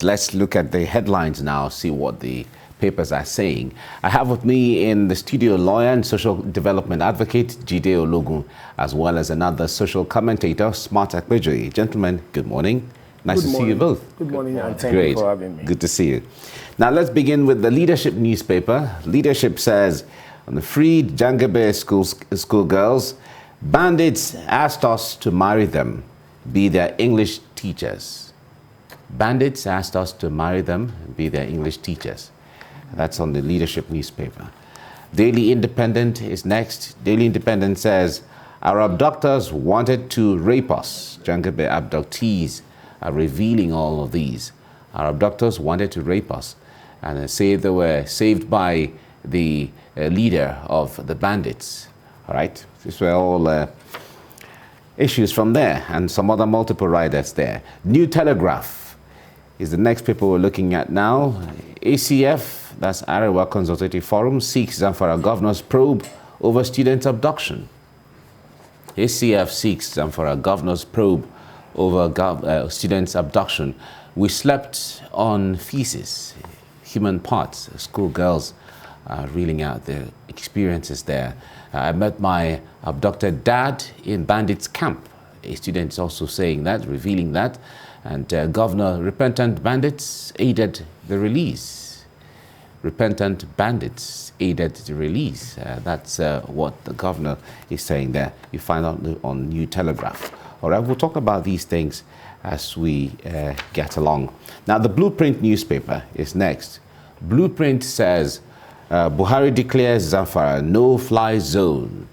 Let's look at the headlines now, see what the papers are saying. I have with me in the studio lawyer and social development advocate Jide Ologun, as well as another social commentator, Smart Akpejoye. Gentlemen, good morning. Nice to see you both. Good morning, and thank you for having me. Good to see you. Now let's begin with the Leadership newspaper. Leadership says, on the freed Jangabe schoolgirls, bandits asked us to marry them, be their English teachers. Bandits asked us to marry them and be their English teachers. That's on the Leadership newspaper. Daily Independent is next. Daily Independent says, our abductors wanted to rape us. Jangabe abductees are revealing all of these. Our abductors wanted to rape us, and they say they were saved by the leader of the bandits. All right, these were all issues from there, and some other multiple riders there. New Telegraph is the next paper we're looking at now. ACF, that's Arewa Consultative Forum, seeks Zamfara governor's probe over student abduction. ACF seeks Zamfara governor's probe over students' abduction. We slept on feces, human parts. Schoolgirls reeling out their experiences there. I met my abducted dad in bandits camp. A student is also saying that, revealing that. And Governor, repentant bandits aided the release. Repentant bandits aided the release. That's what the governor is saying there. You find out on New Telegraph. All right, we'll talk about these things as we get along. Now, the Blueprint newspaper is next. Blueprint says, Buhari declares Zamfara no-fly zone.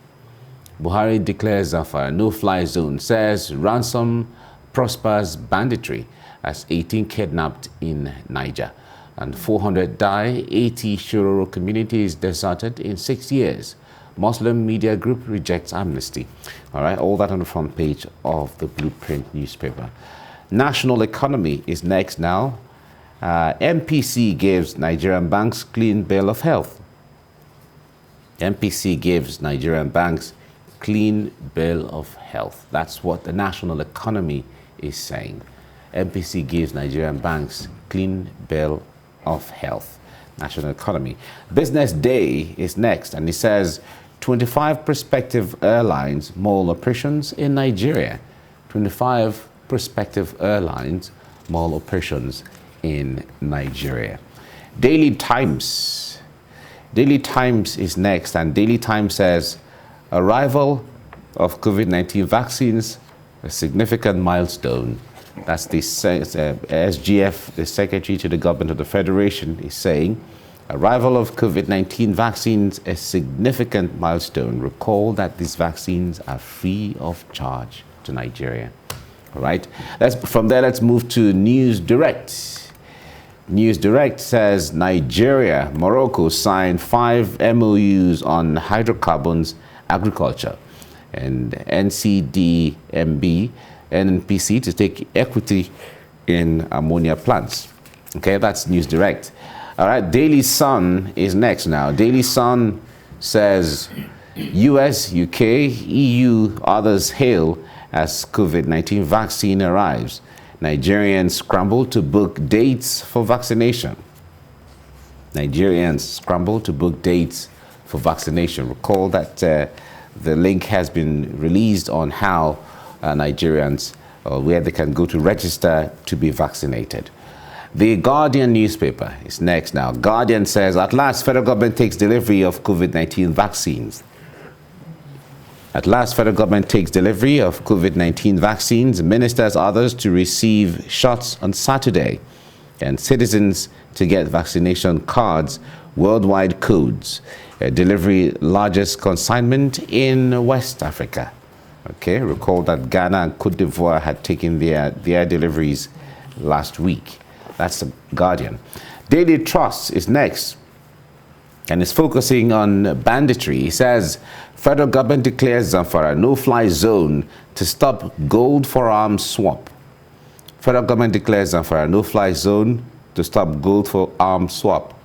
Buhari declares Zamfara no-fly zone, says ransom prospers banditry as 18 kidnapped in Niger. And 400 die, 80 Shiroro communities deserted in 6 years. Muslim media group rejects amnesty. All right, all that on the front page of the Blueprint newspaper. National Economy is next now. MPC gives Nigerian banks clean bill of health. MPC gives Nigerian banks clean bill of health. That's what the National Economy is saying. MPC gives Nigerian banks clean bill of health. National Economy. Business Day is next, and it says 25 prospective airlines mall operations in Nigeria. 25 prospective airlines mall operations in Nigeria. Daily Times. Daily Times is next, and Daily Times says arrival of COVID-19 vaccines, a significant milestone. That's the SGF, the Secretary to the Government of the Federation, is saying arrival of COVID-19 vaccines, a significant milestone. Recall that these vaccines are free of charge to Nigeria. All right. From there, let's move to News Direct. News Direct says Nigeria, Morocco signed 5 MOUs on hydrocarbons, agriculture, and NCDMB, NNPC to take equity in ammonia plants. Okay, that's News Direct. All right, Daily Sun is next now. Daily Sun says US, UK, EU, others hail as COVID-19 vaccine arrives. Nigerians scramble to book dates for vaccination. Nigerians scramble to book dates for vaccination. Recall that the link has been released on how Nigerians, where they can go to register to be vaccinated. The Guardian newspaper is next now. Guardian says, at last, federal government takes delivery of COVID-19 vaccines. At last, federal government takes delivery of COVID-19 vaccines. Ministers, others to receive shots on Saturday. And citizens to get vaccination cards, worldwide codes. Delivery largest consignment in West Africa. Okay, recall that Ghana and Cote d'Ivoire had taken their deliveries last week. That's the Guardian. Daily Trust is next, and is focusing on banditry. It says, federal government declares Zamfara no-fly zone to stop gold for arms swap. Federal government declares Zamfara no-fly zone to stop gold for arms swap.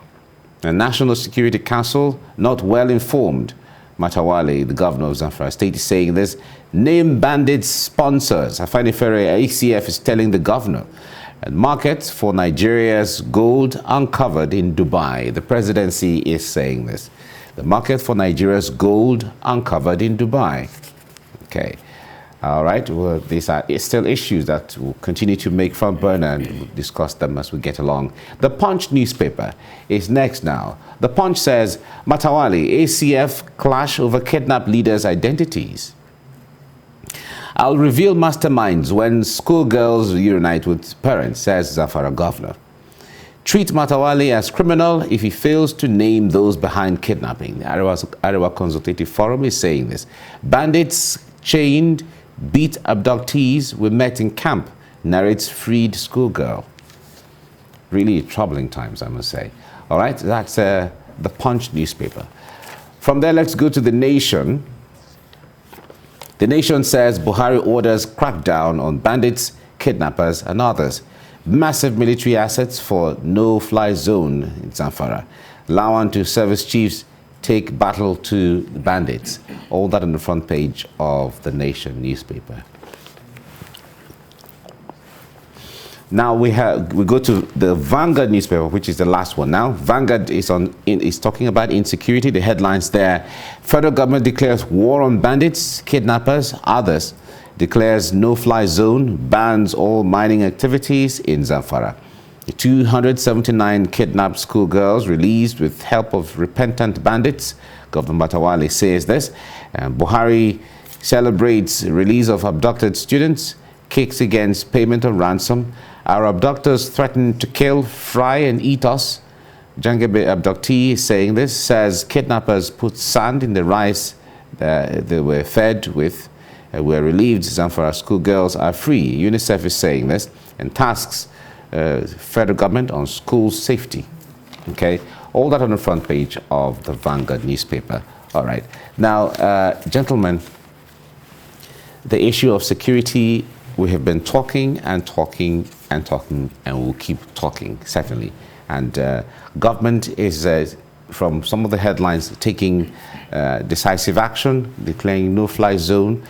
The National Security Council, not well informed. Matawale, the governor of Zamfara State, is saying this. Name bandits sponsors. I find it very ACF is telling the governor. And markets for Nigeria's gold uncovered in Dubai. The presidency is saying this. The market for Nigeria's gold uncovered in Dubai. Okay. All right. Well, these are still issues that will continue to make front burner, and we'll discuss them as we get along. The Punch newspaper is next now. The Punch says, Matawali, ACF clash over kidnapped leaders' identities. I'll reveal masterminds when schoolgirls reunite with parents, says Zamfara governor. Treat Matawali as criminal if he fails to name those behind kidnapping. The Arewa Consultative Forum is saying this. Bandits chained, beat abductees were met in camp, narrates freed schoolgirl. Really troubling times, I must say. All right, that's the Punch newspaper. From there, let's go to The Nation. The Nation says Buhari orders crackdown on bandits, kidnappers, and others. Massive military assets for no-fly zone in Zamfara. Lawan to service chiefs take battle to bandits. All that on the front page of The Nation newspaper. Now we go to the Vanguard newspaper, which is the last one. Now Vanguard is talking about insecurity. The headlines there: federal government declares war on bandits, kidnappers, others. Declares no-fly zone, bans all mining activities in Zamfara. 279 kidnapped schoolgirls released with help of repentant bandits. Governor Matawali says this. Buhari celebrates release of abducted students, kicks against payment of ransom. Our abductors threaten to kill, fry, and eat us. Jangebe abductee is saying this, says kidnappers put sand in the rice they were fed with. We're relieved Zamfara schoolgirls are free. UNICEF is saying this, and tasks federal government on school safety. Okay, all that on the front page of the Vanguard newspaper. All right. Now, gentlemen, the issue of security, we have been talking and talking and talking, and we'll keep talking, certainly. And government is, from some of the headlines, taking decisive action, declaring no-fly zone.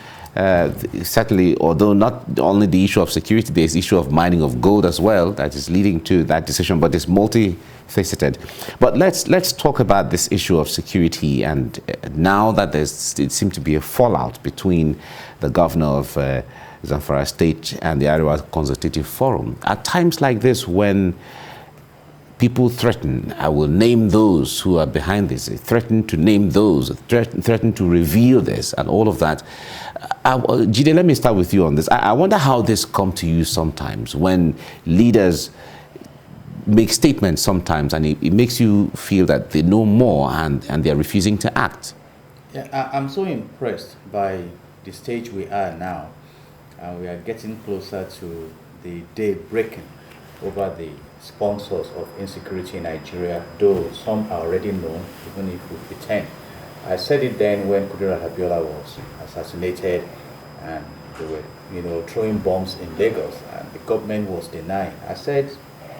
Certainly, although not only the issue of security, there's the issue of mining of gold as well that is leading to that decision, but it's multifaceted. But let's talk about this issue of security, and now that it seems to be a fallout between the governor of Zamfara State and the Arewa Consultative Forum. At times like this, when people threaten, I will name those who are behind this, they threaten to name those, threaten to reveal this, and all of that. Jide, let me start with you on this. I wonder how this comes to you sometimes when leaders make statements sometimes, and it makes you feel that they know more and they're refusing to act. Yeah, I'm so impressed by the stage we are now. We are getting closer to the day breaking over the sponsors of insecurity in Nigeria, though some are already known, even if we pretend. I said it then when Kudera Abiola was assassinated, and they were, throwing bombs in Lagos, and the government was denying. I said,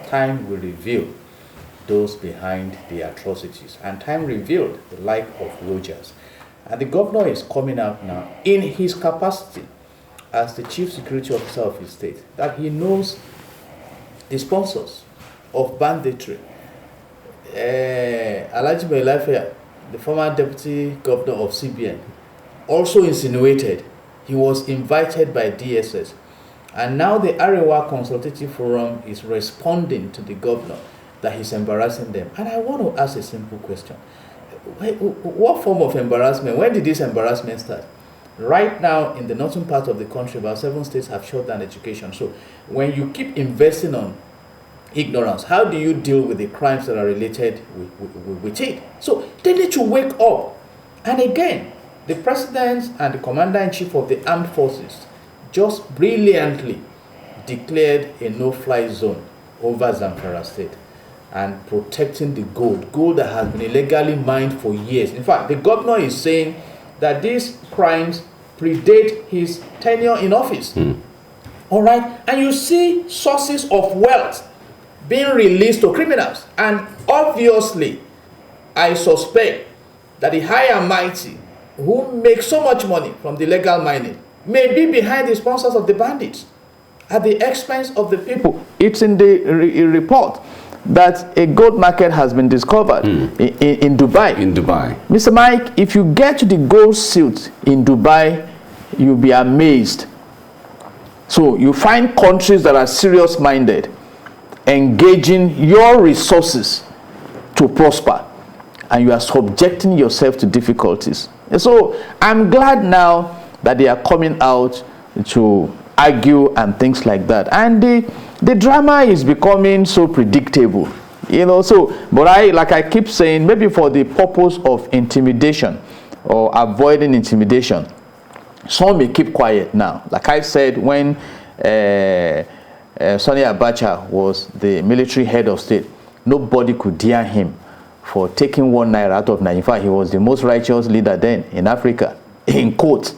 time will reveal those behind the atrocities, and time revealed the like of Rogers. And the governor is coming out now in his capacity as the chief security officer of his state, that he knows the sponsors of banditry. Alhaji Mailafia, the former deputy governor of CBN, also insinuated he was invited by DSS. And now the Arewa Consultative Forum is responding to the governor that he's embarrassing them. And I want to ask a simple question. What form of embarrassment? When did this embarrassment start? Right now, in the northern part of the country, about 7 states have shut down education. So when you keep investing on ignorance, how do you deal with the crimes that are related with it? So they need to wake up. And again, the president and the commander-in-chief of the armed forces just brilliantly declared a no-fly zone over Zamfara State and protecting the gold that has been illegally mined for years. In fact, the governor is saying that these crimes predate his tenure in office. All right? And you see sources of wealth being released to criminals. And obviously, I suspect that the high and mighty who make so much money from the legal mining may be behind the sponsors of the bandits. at the expense of the people. It's in the report that a gold market has been discovered in Dubai. In Dubai. Mr. Mike, if you get to the gold silt in Dubai, you'll be amazed. So you find countries that are serious-minded, engaging your resources to prosper, and you are subjecting yourself to difficulties. And so I'm glad now that they are coming out to argue and things like that. And the drama is becoming so predictable, you know. So, but like I keep saying, maybe for the purpose of intimidation or avoiding intimidation, some may keep quiet now. Like I said, when Sani Abacha was the military head of state, nobody could dare him for taking 1 naira out of 95. He was the most righteous leader then in Africa, in quotes.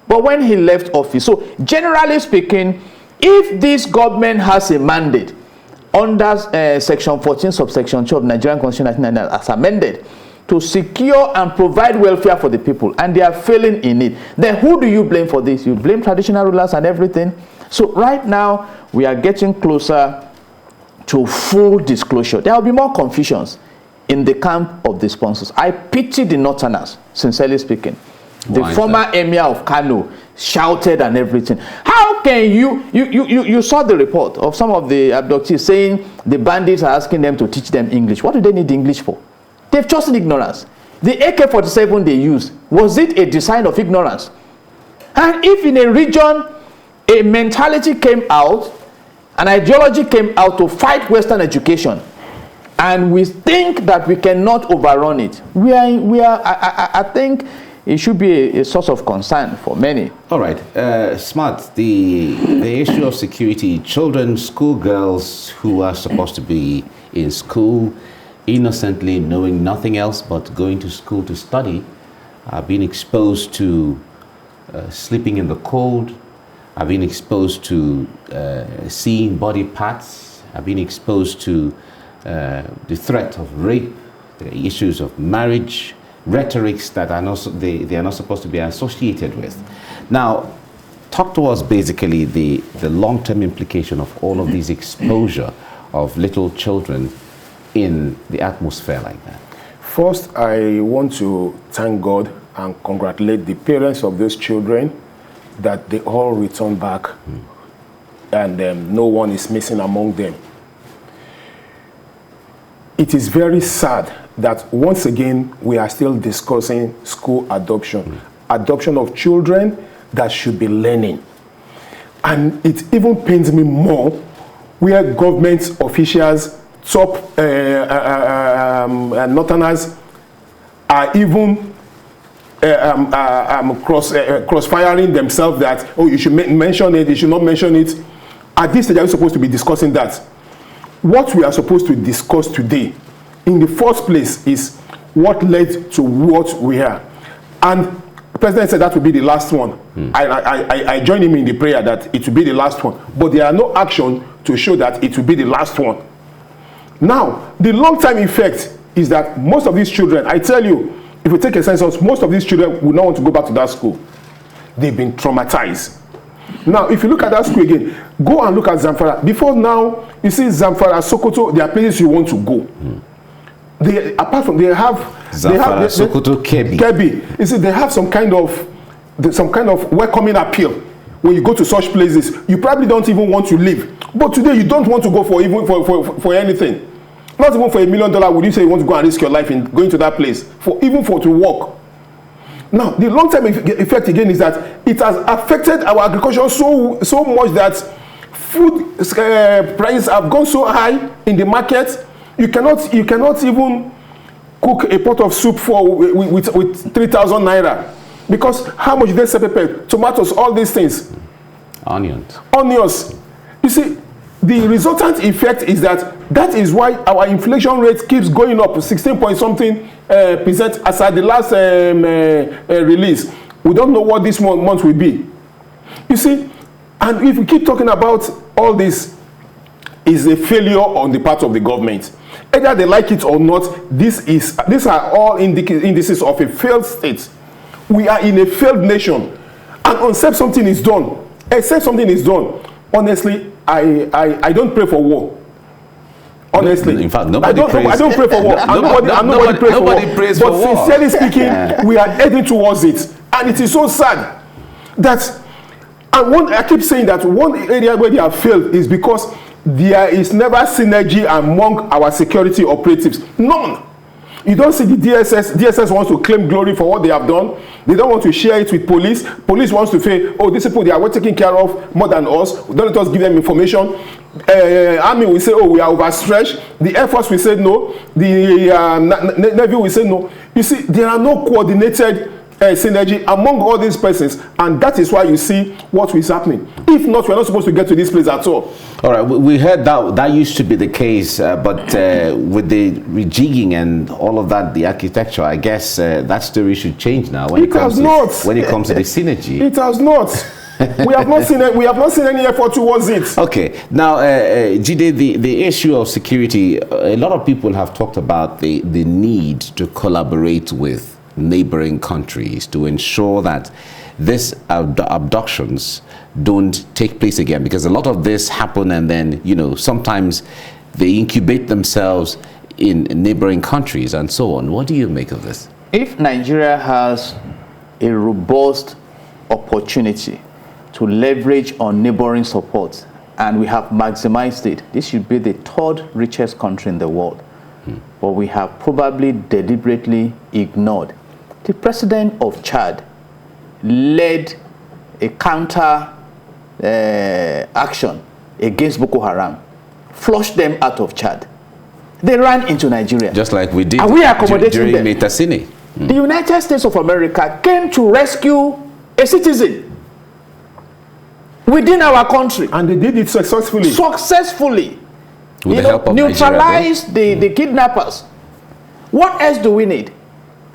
But when he left office, so generally speaking, if this government has a mandate under section 14 subsection 2 of Nigerian Constitution 1999 as amended to secure and provide welfare for the people, and they are failing in it, then who do you blame for this? You blame traditional rulers and everything. So right now we are getting closer to full disclosure. There will be more confusions in the camp of the sponsors. I pity the Northerners, sincerely speaking. The former emir of Kano shouted and everything. How can you saw the report of some of the abductees saying the bandits are asking them to teach them English. What do they need English for? They've chosen ignorance. The AK-47 they used, was it a design of ignorance? And if in a region a mentality came out, an ideology came out to fight Western education, and we think that we cannot overrun it, I think it should be a source of concern for many. All right, Smart, the issue of security, children, schoolgirls who are supposed to be in school, innocently knowing nothing else but going to school to study, are being exposed to sleeping in the cold, are being exposed to seeing body parts, are being exposed to the threat of rape, the issues of marriage, rhetorics that are not, they are not supposed to be associated with. Now, talk to us basically the long-term implication of all of these exposure of little children in the atmosphere like that. First, I want to thank God and congratulate the parents of those children that they all return back and no one is missing among them. It is very sad that once again we are still discussing school adoption, adoption of children that should be learning. And it even pains me more where government officials, top northerners are even cross-firing themselves that, oh, you should mention it, you should not mention it. At this stage, are we supposed to be discussing that? What we are supposed to discuss today, in the first place, is what led to what we are. And the president said that would be the last one. I join him in the prayer that it will be the last one. But there are no action to show that it will be the last one. Now, the long-term effect is that most of these children, I tell you, if you take a census, most of these children will not want to go back to that school. They've been traumatized. Now, if you look at that school again, go and look at Zamfara. Before now, you see Zamfara, Sokoto, there are places you want to go. They, apart from, they have Zamfara, Sokoto, Kebbi. Kebbi. You see, they have some kind of welcoming appeal. When you go to such places, you probably don't even want to leave. But today, you don't want to go for even for anything. Not even for $1 million would you say you want to go and risk your life in going to that place, even for to work. Now, the long-term effect again is that it has affected our agriculture so much that food prices have gone so high in the market. You cannot even cook a pot of soup with 3,000 naira, because how much they sell pepper, tomatoes, all these things, onions. You see, the resultant effect is that is why our inflation rate keeps going up 16 point something percent as at the last release. We don't know what this month will be. You see, and if we keep talking about all this, is a failure on the part of the government. Either they like it or not, these are all indices of a failed state. We are in a failed nation, and except something is done, honestly, I don't pray for war. Honestly, in fact, nobody prays. I don't pray for war. Nobody prays for war. Prays for but war. sincerely speaking, we are heading towards it, and it is so sad that. And I keep saying that one area where they have failed is because there is never synergy among our security operatives. None. You don't see the DSS. DSS wants to claim glory for what they have done. They don't want to share it with police. Police wants to say, oh, these people, they are well taken care of more than us. Don't let us give them information. Army will say, oh, we are overstretched. The Air Force will say no. The Navy will say no. You see, there are no coordinated synergy among all these persons, and that is why you see what is happening. If not, we're not supposed to get to this place at all. All right, we heard that used to be the case, but with the rejigging and all of that, the architecture, I guess that story should change now. When it comes to the synergy, it has not. We have not seen it. We have not seen any effort towards it. Okay, now Jide, the issue of security, a lot of people have talked about the need to collaborate with neighboring countries to ensure that these abductions don't take place again, because a lot of this happen and then, you know, sometimes they incubate themselves in neighboring countries and so on. What do you make of this? If Nigeria has a robust opportunity to leverage on neighboring support and we have maximized it, this should be the third richest country in the world. But we have probably deliberately ignored. The president of Chad led a counter action against Boko Haram, flushed them out of Chad. They ran into Nigeria. Just like we did and we accommodating during them. Metasine. The United States of America came to rescue a citizen within our country. And they did it successfully. With the help of neutralize the kidnappers. What else do we need?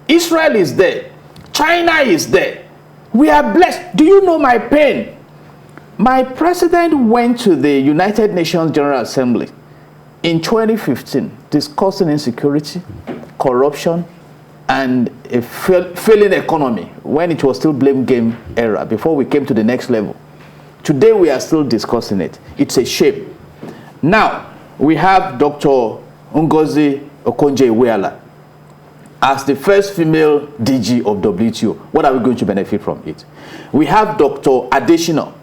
Israel is there. China is there. We are blessed. Do you know my pain? My president went to the United Nations General Assembly in 2015 discussing insecurity, corruption, and a failing economy when it was still blame game era before we came to the next level. Today we are still discussing it. It's a shame. Now we have Dr. Ngozi Okonjo-Iweala as the first female DG of WTO. What are we going to benefit from it? We have Dr. Adesina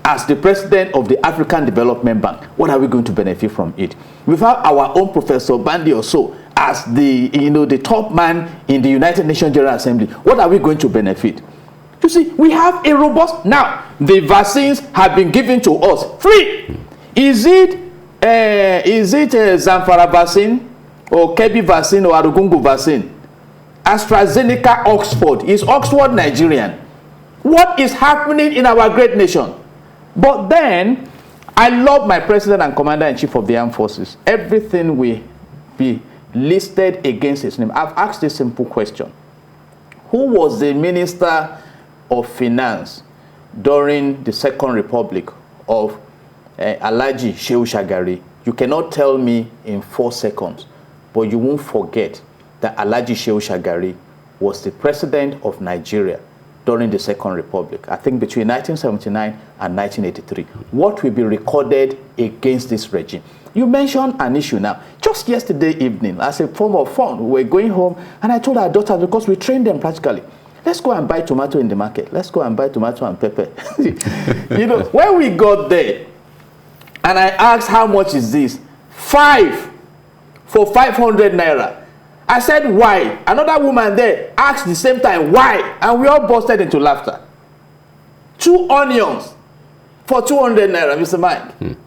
as the president of the African Development Bank. What are we going to benefit from it? We have our own Professor Bandi Oso as the top man in the United Nations General Assembly. What are we going to benefit? You see, we have a robust. Now the vaccines have been given to us free. Is it Zamfara vaccine or Kebi vaccine or Arugungu vaccine? AstraZeneca Oxford. Is Oxford Nigerian? What is happening in our great nation? But then, I love my president and commander-in-chief of the armed forces. Everything will be listed against his name. I've asked a simple question. Who was the Minister of Finance during the Second Republic of Alhaji Shehu Shagari? You cannot tell me in 4 seconds, but you won't forget that Alhaji Shehu Shagari was the president of Nigeria during the Second Republic, I think between 1979 and 1983. What will be recorded against this regime? You mentioned an issue now. Just yesterday evening, as a form of fun, we were going home, and I told our daughters, because we trained them practically, let's go and buy tomato in the market. Let's go and buy tomato and pepper. When we got there, and I asked, how much is this? 5 for 500 naira. I said, why? Another woman there asked the same time, why? And we all busted into laughter. 2 onions for 200 naira, Mr. Mike.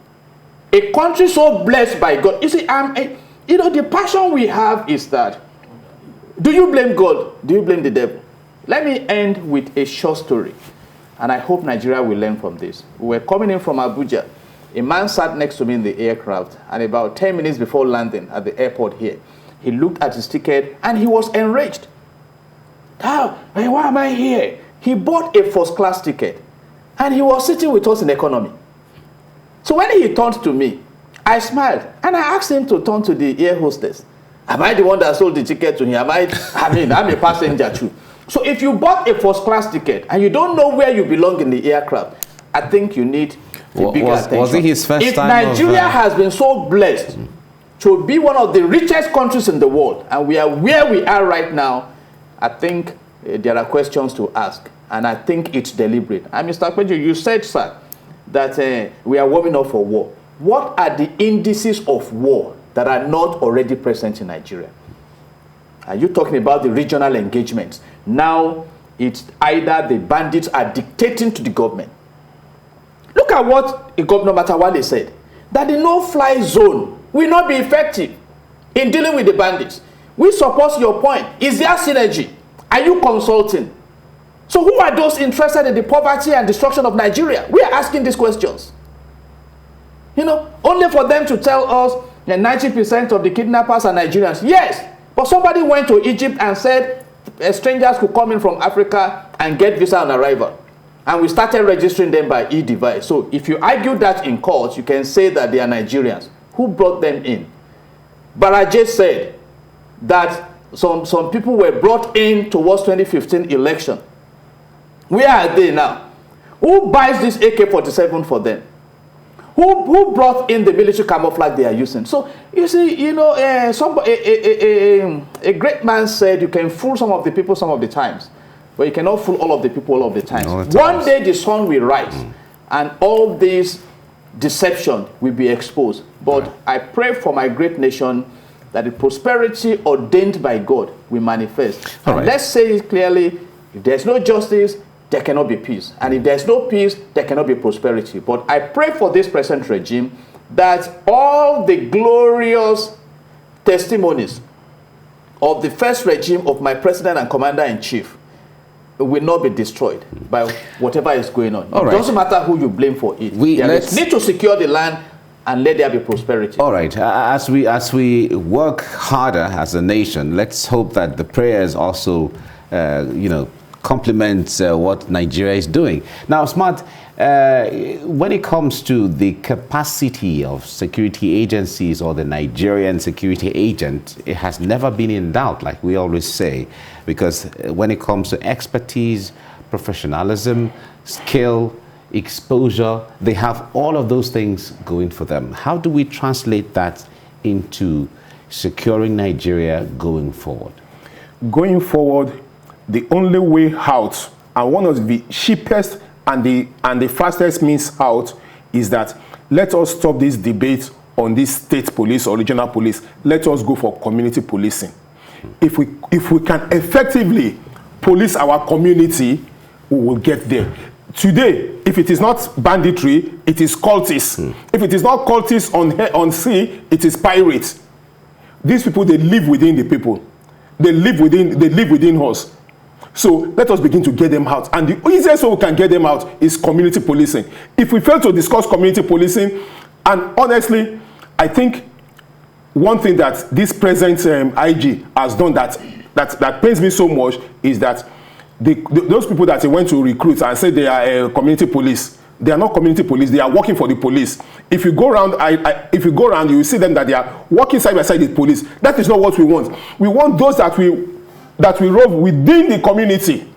A country so blessed by God. You see, the passion we have is that, do you blame God? Do you blame the devil? Let me end with a short story. And I hope Nigeria will learn from this. We were coming in from Abuja. A man sat next to me in the aircraft, and about 10 minutes before landing at the airport here, he looked at his ticket and he was enraged. Why am I here? He bought a first-class ticket and he was sitting with us in economy. So when he turned to me, I smiled and I asked him to turn to the air hostess. Am I the one that sold the ticket to him? I'm a passenger too. So if you bought a first-class ticket and you don't know where you belong in the aircraft, I think you need Was it his first if time? Nigeria has been so blessed to be one of the richest countries in the world, and we are where we are right now, I think there are questions to ask, and I think it's deliberate. And Mr. Akpeju, you said, sir, that we are warming up for war. What are the indices of war that are not already present in Nigeria? Are you talking about the regional engagements? Now, it's either the bandits are dictating to the government. Look at what Governor Matawale said, that the no-fly zone will not be effective in dealing with the bandits. We support your point. Is there synergy? Are you consulting? So who are those interested in the poverty and destruction of Nigeria? We are asking these questions. You know, only for them to tell us that 90% of the kidnappers are Nigerians. Yes, but somebody went to Egypt and said strangers could come in from Africa and get visa on arrival. And we started registering them by e-device. So if you argue that in court, you can say that they are Nigerians. Who brought them in? Baraje said that some people were brought in towards 2015 election. Where are they now? Who buys this AK-47 for them? Who brought in the military camouflage they are using? So you see, you know, a great man said you can fool some of the people some of the times, but you cannot fool all of the people all of the times. One day the sun will rise, and all this deception will be exposed. But I pray for my great nation that the prosperity ordained by God will manifest. And let's say it clearly: if there's no justice, there cannot be peace. And if there's no peace, there cannot be prosperity. But I pray for this present regime that all the glorious testimonies of the first regime of my president and commander-in-chief will not be destroyed by whatever is going on. It doesn't matter who you blame for it. We need to secure the land and let there be prosperity. All right. As we work harder as a nation, let's hope that the prayers also, complements what Nigeria is doing. Now, Smart, when it comes to the capacity of security agencies or the Nigerian security agent, it has never been in doubt, like we always say, because when it comes to expertise, professionalism, skill, exposure, they have all of those things going for them. How do we translate that into securing Nigeria going forward? Going forward, the only way out, and one of the cheapest and the fastest means out, is that let us stop this debate on this state police or regional police. Let us go for community policing. If we can effectively police our community, we will get there. Today, if it is not banditry, it is cultists. If it is not cultists on sea, it is pirates. These people, they live within the people. They live within us. So let us begin to get them out. And the easiest way we can get them out is community policing. If we fail to discuss community policing, and honestly, I think one thing that this present IG has done that pains me so much is that those people that he went to recruit and say they are community police, they are not community police. They are working for the police. If you go around, you will see them that they are working side by side with police. That is not what we want. We want those that we rove within the community.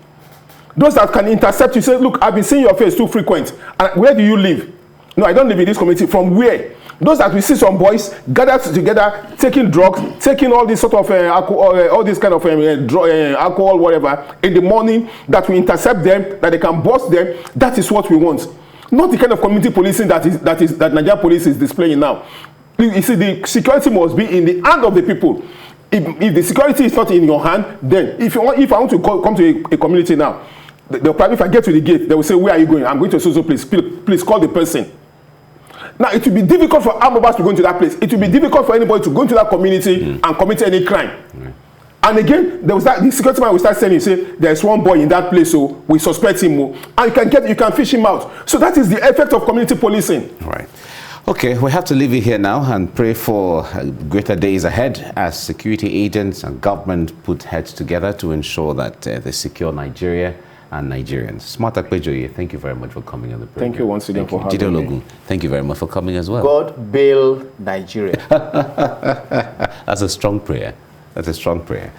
Those that can intercept you, say, look, I've been seeing your face too frequent. And where do you live? No, I don't live in this community. From where? Those that we see some boys gathered together, taking drugs, taking all this sort of all this kind of alcohol, whatever, in the morning, that we intercept them, that they can bust them. That is what we want. Not the kind of community policing that Nigerian police is displaying now. You see, the security must be in the hand of the people. If the security is not in your hand, then if I want to come to a community now, if I get to the gate, they will say, where are you going? I'm going to so place. Please call the person. Now, it will be difficult for armed robbers to go into that place. It will be difficult for anybody to go into that community and commit any crime. And again, the security man will start saying, say, there's one boy in that place, so we suspect him, and you can fish him out. So that is the effect of community policing. All right. Okay, we have to leave it here now and pray for greater days ahead as security agents and government put heads together to ensure that they secure Nigeria and Nigerians. Smart Akpeju, thank you very much for coming on the program. Thank you once again for having me. Thank you very much for coming as well. God bail Nigeria. That's a strong prayer. That's a strong prayer.